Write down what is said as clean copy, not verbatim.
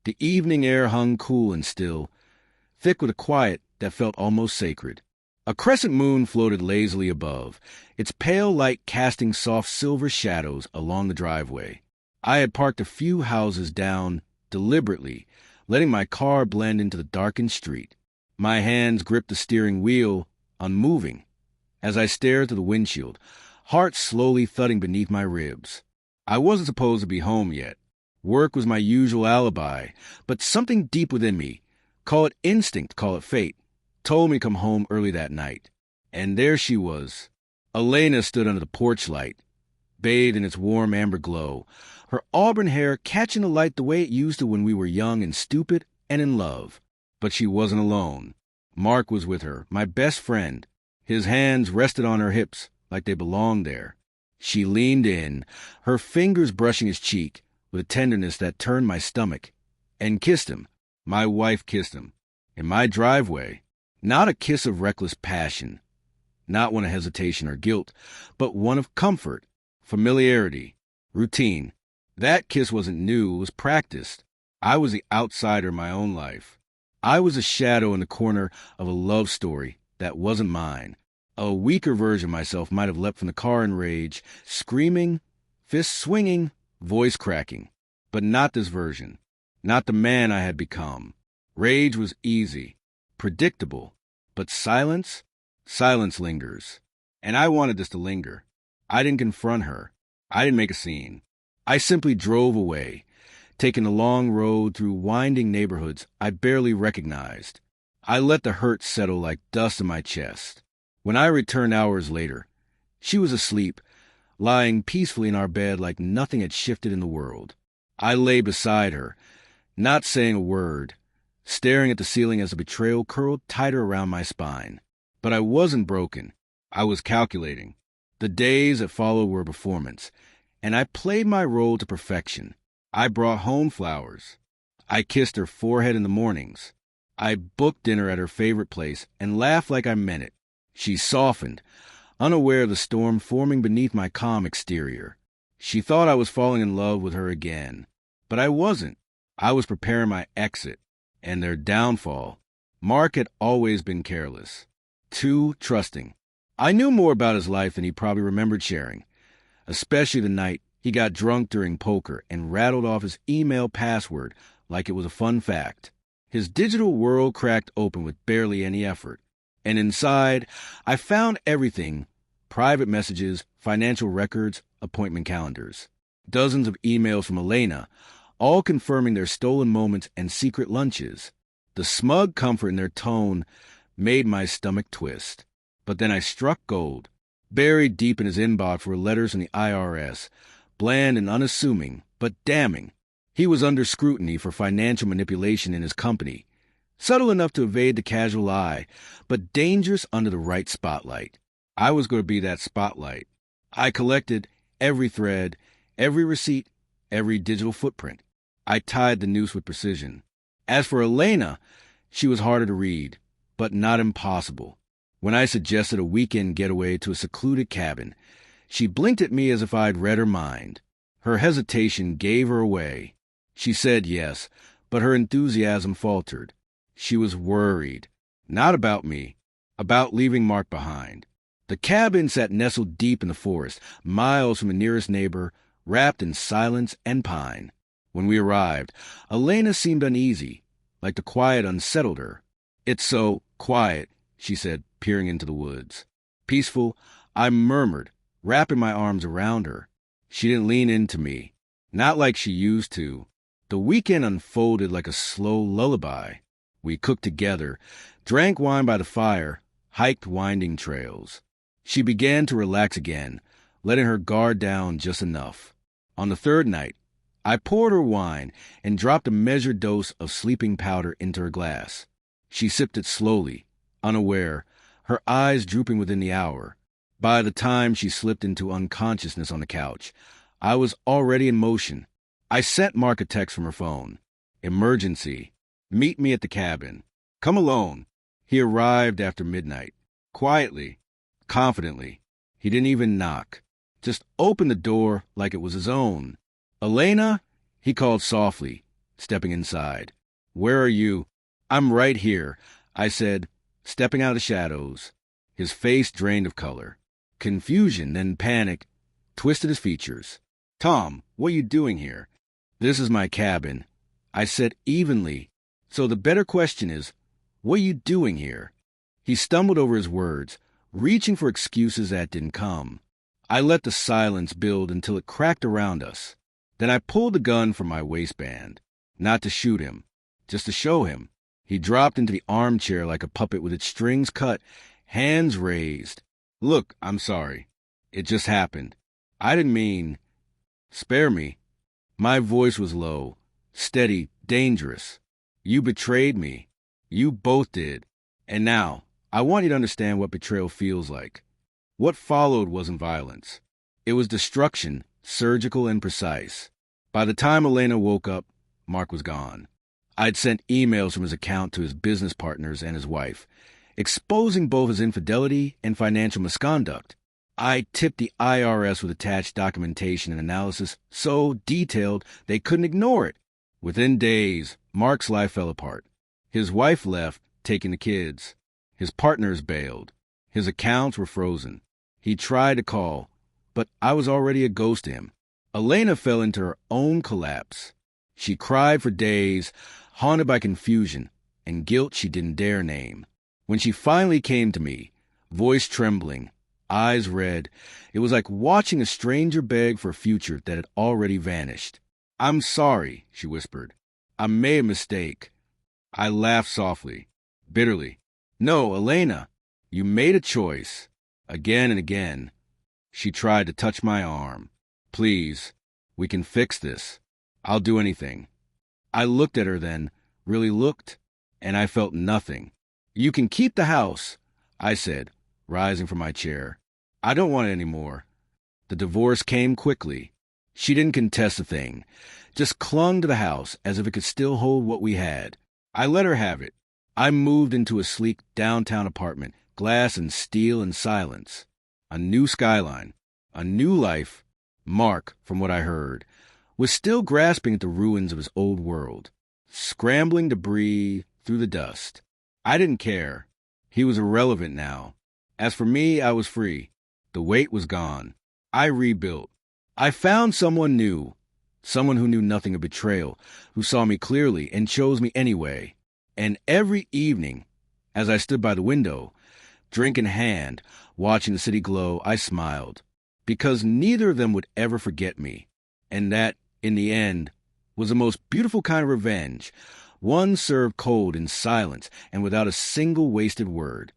The evening air hung cool and still, thick with a quiet that felt almost sacred. A crescent moon floated lazily above, its pale light casting soft silver shadows along the driveway. I had parked a few houses down, deliberately, letting my car blend into the darkened street. My hands gripped the steering wheel, unmoving, as I stared through the windshield, heart slowly thudding beneath my ribs. I wasn't supposed to be home yet. Work was my usual alibi, but something deep within me, call it instinct, call it fate, told me to come home early that night. And there she was. Elena stood under the porch light, bathed in its warm amber glow, her auburn hair catching the light the way it used to when we were young and stupid and in love. But she wasn't alone. Mark was with her, my best friend. His hands rested on her hips like they belonged there. She leaned in, her fingers brushing his cheek with a tenderness that turned my stomach, and kissed him. My wife kissed him. In my driveway. Not a kiss of reckless passion, not one of hesitation or guilt, but one of comfort, familiarity, routine. That kiss wasn't new, it was practiced. I was the outsider in my own life. I was a shadow in the corner of a love story that wasn't mine. A weaker version of myself might have leapt from the car in rage, screaming, fists swinging, voice cracking. But not this version. Not the man I had become. Rage was easy, predictable, but silence lingers. And I wanted this to linger. I didn't confront her. I didn't make a scene. I simply drove away, taking a long road through winding neighborhoods I barely recognized. I let the hurt settle like dust in my chest. When I returned hours later, she was asleep, lying peacefully in our bed like nothing had shifted in the world. I lay beside her, not saying a word, staring at the ceiling as the betrayal curled tighter around my spine. But I wasn't broken. I was calculating. The days that followed were a performance, and I played my role to perfection. I brought home flowers. I kissed her forehead in the mornings. I booked dinner at her favorite place and laughed like I meant it. She softened, unaware of the storm forming beneath my calm exterior. She thought I was falling in love with her again. But I wasn't. I was preparing my exit. And their downfall. Mark had always been careless, too trusting. I knew more about his life than he probably remembered sharing, especially the night he got drunk during poker and rattled off his email password like it was a fun fact. His digital world cracked open with barely any effort, and inside, I found everything: private messages, financial records, appointment calendars, dozens of emails from Elena, all confirming their stolen moments and secret lunches. The smug comfort in their tone made my stomach twist. But then I struck gold. Buried deep in his inbox were letters from the IRS, bland and unassuming, but damning. He was under scrutiny for financial manipulation in his company, subtle enough to evade the casual eye, but dangerous under the right spotlight. I was going to be that spotlight. I collected every thread, every receipt, every digital footprint. I tied the noose with precision. As for Elena, she was harder to read, but not impossible. When I suggested a weekend getaway to a secluded cabin, she blinked at me as if I'd read her mind. Her hesitation gave her away. She said yes, but her enthusiasm faltered. She was worried. Not about me, about leaving Mark behind. The cabin sat nestled deep in the forest, miles from the nearest neighbor, wrapped in silence and pine. When we arrived, Elena seemed uneasy, like the quiet unsettled her. "It's so quiet," she said, peering into the woods. Peaceful, I murmured, wrapping my arms around her. She didn't lean into me, not like she used to. The weekend unfolded like a slow lullaby. We cooked together, drank wine by the fire, hiked winding trails. She began to relax again, letting her guard down just enough. On the third night, I poured her wine and dropped a measured dose of sleeping powder into her glass. She sipped it slowly, unaware, her eyes drooping within the hour. By the time she slipped into unconsciousness on the couch, I was already in motion. I sent Mark a text from her phone. "Emergency. Meet me at the cabin. Come alone." He arrived after midnight. Quietly, confidently. He didn't even knock. Just opened the door like it was his own. "Elena?" he called softly, stepping inside. "Where are you?" "I'm right here," I said, stepping out of the shadows. His face drained of color. Confusion, then panic, twisted his features. "Tom, what are you doing here?" "This is my cabin," I said evenly. "So the better question is, what are you doing here?" He stumbled over his words, reaching for excuses that didn't come. I let the silence build until it cracked around us. Then I pulled the gun from my waistband, not to shoot him, just to show him. He dropped into the armchair like a puppet with its strings cut, hands raised. "Look, I'm sorry. It just happened. I didn't mean... Spare me." My voice was low, steady, dangerous. "You betrayed me. You both did. And now, I want you to understand what betrayal feels like." What followed wasn't violence. It was destruction, surgical and precise. By the time Elena woke up, Mark was gone. I'd sent emails from his account to his business partners and his wife, exposing both his infidelity and financial misconduct. I tipped the IRS with attached documentation and analysis so detailed they couldn't ignore it. Within days, Mark's life fell apart. His wife left, taking the kids. His partners bailed. His accounts were frozen. He tried to call, but I was already a ghost to him. Elena fell into her own collapse. She cried for days, haunted by confusion and guilt she didn't dare name. When she finally came to me, voice trembling, eyes red, it was like watching a stranger beg for a future that had already vanished. "I'm sorry," she whispered. "I made a mistake." I laughed softly, bitterly. "No, Elena, you made a choice." Again and again, she tried to touch my arm. "Please, we can fix this. I'll do anything." I looked at her then, really looked, and I felt nothing. "You can keep the house," I said, rising from my chair. "I don't want it anymore." The divorce came quickly. She didn't contest a thing, just clung to the house as if it could still hold what we had. I let her have it. I moved into a sleek downtown apartment, glass and steel and silence. A new skyline, a new life. Mark, from what I heard, was still grasping at the ruins of his old world, scrambling to breathe through the dust. I didn't care. He was irrelevant now. As for me, I was free. The weight was gone. I rebuilt. I found someone new, someone who knew nothing of betrayal, who saw me clearly and chose me anyway. And every evening, as I stood by the window, drink in hand, watching the city glow, I smiled, because neither of them would ever forget me. And that, in the end, was the most beautiful kind of revenge, one served cold in silence and without a single wasted word.